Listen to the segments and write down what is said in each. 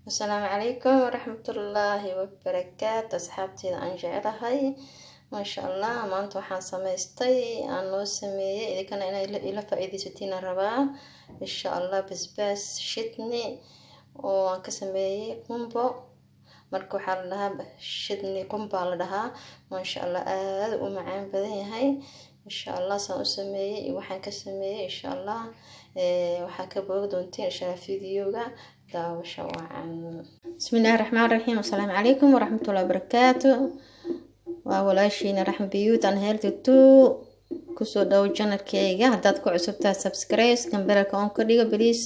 السلام عليكم ورحمة الله وبركاته. أصحابتي أنا جعلهاي ما شاء الله ما أنتوا حان سميستي أنا سمية إذا كان أنا إلى فائدة 60 ربع إن شاء الله بس شتني وكسمية قنبو مركو حال لها شتني قنبو على لها ما شاء الله ومعان بدين هاي إن شاء الله سنسمية وحان كسمية إن شاء الله waxaa ka boogi doontiin insha fiidiyowga daawasho wacan. Bismillahir Rahmanir Rahim. Assalaamu calaykum waraxmatullaahi wabarakaatuh. Waa walaashiina Raxma Biyuut aan heelto kusoo dhaw channelkayga. Haddaad ku cusubtahay subscribe kambarka on ka dhigo please.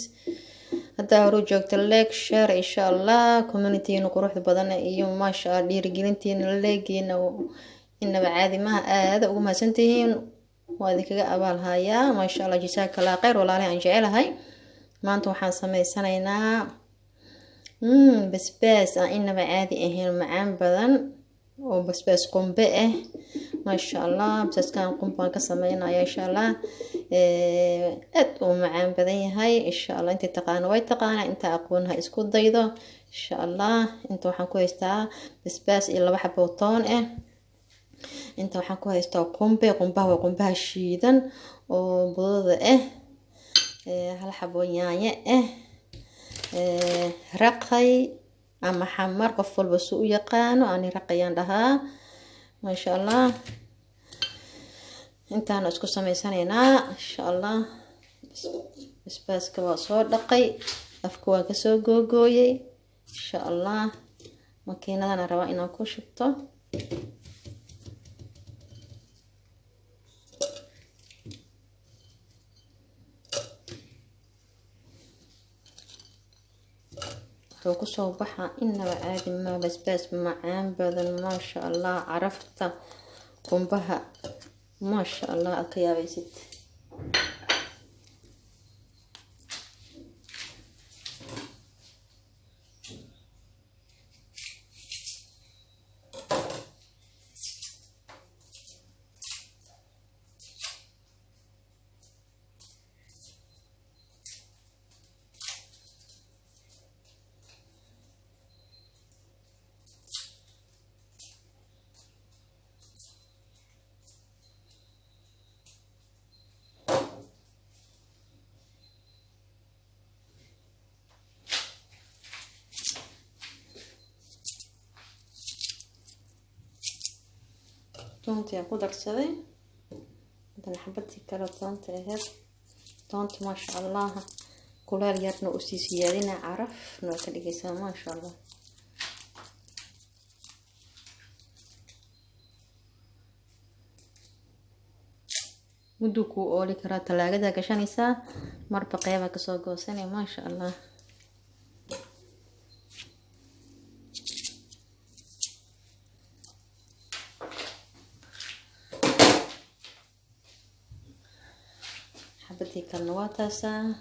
Haddaa hore joogto like share insha Allah community-na quruxda badan iyo maasha Allah dhiirigelintiina leegeena inaba caadi ma aad ugu mahadsantihiin. واديكا أبال هايا ما شاء الله جزاك الله خير والله أنا أنجعلها ما أنتم حان سميسانينا بس إنما عادي أهين معان بدن وبس قنبئه ما شاء الله بس كان قنبان كسمينا يا شاء الله ومعان بدن هاي إن شاء الله أنت تقانا ويتقانا أنت أقونها إسكود ضيضة إن شاء الله أنتو حان كويستا بس إلا بحب وطون inta waxaan ku haystaa qumbaha waa qumbaha shiidan oo budada hal xabo yaanyo raqay ama xamar qof walba soo u yaqaano aan raqayaan dhahaa ma sha Allah intaan isku sameysanaynaa insha Allah basbaaska waa soo dhaqay afka waa ka soo googooyay insha Allah makiinadana rabaa inaan ku shubto وكسو بحا إنما عادي ما بس معان بدن ما شاء الله عرفت قم بها ما شاء الله أكيا ست toonta ku darsaday inta xabadii kala toonta ahayd toonta ma sha Allah kuleel yarna u sii siyaadina caraf noo ka dhigaysaa ma sha Allah muddo ku ooli kara talaagada gashanaysa marba qayba ka soo goosanay ma sha Allah حبتي كالنواتاسا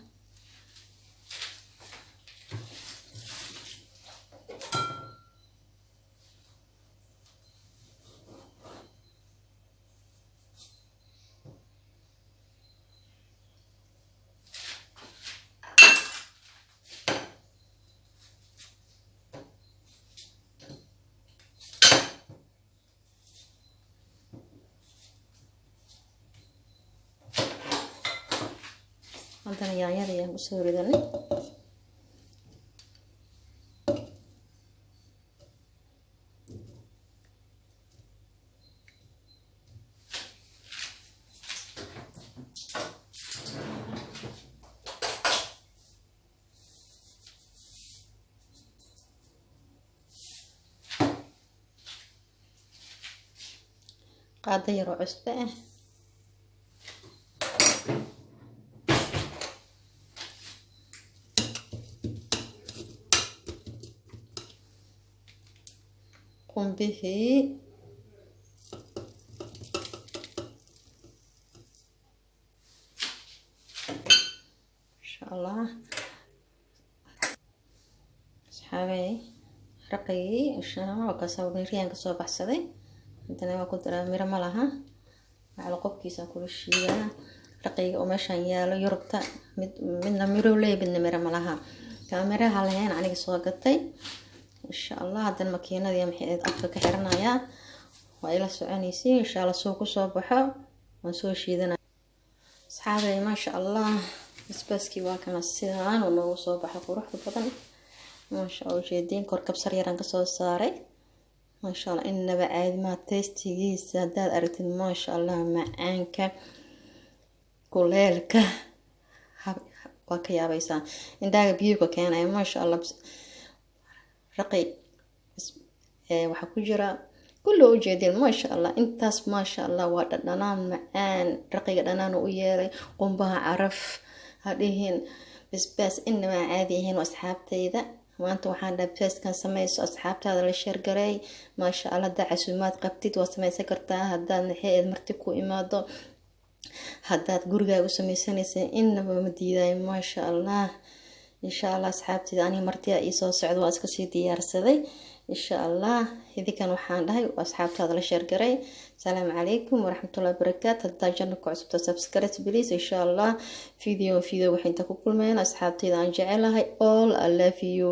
أنا يا مسوي ذني قاعدة يرعس بقى قم به إن شاء الله أصحابي رقي الشنو وكسر ريان كسر بحسدي أنتنا ما كنت مير ملها على قب كيسان كل شيء رقي ومشان يالو يربط من ميرو لي بن مير ملها kaamiraha lahayn aniga soo gatay insha Allah hadan makiinadii maxay afka ka xiranayaa waa ila soconaysiin insha Allah soo ku soo baxo waan soo shiidanaa asxaabay ma sha Allah basbaaskii waa kana sidaan oo noogu soo baxay quruxda badan ma sha Allah jeedin kor kabsar yaran ka soo saaray ma sha Allah inaba caadi ma tastigiisa hadaad aragtid ma sha Allah macaanka kuleelka waa ka yaabaysaa indhaga biyo ka keenay ma sha Allah raqay waxa ku jira kullu ujeedin ma sha Allah intaas ma sha Allah waa dhadhanaan macaan raqiga dhanaan u yeelay qumbaha caraf hadihin basbaas inaba caadi ahayn asxaabtayda maanta waxaan basbaaskan sameeyso asxaabtaada la share garay ma sha Allah dacasumaad qabtid waa sameeysan kartaa hadaad maxay marti ku imaado hadaad gurigaaga u sameysanaysa inaba ma diiday ma sha Allah insha Allah asxaabtayda ani martiya ii soo socdo waa iska sii diyaarsaday insha Allah idikan waxaan dhahay asxaabtaada la share garay salaam calaykum waraxmatullaahi wabarakaatuh hadaa janna ku cusubta subscribe please insha Allah video waxaan ta ku kulmayna asxaabtayda aan jecelahay all I love you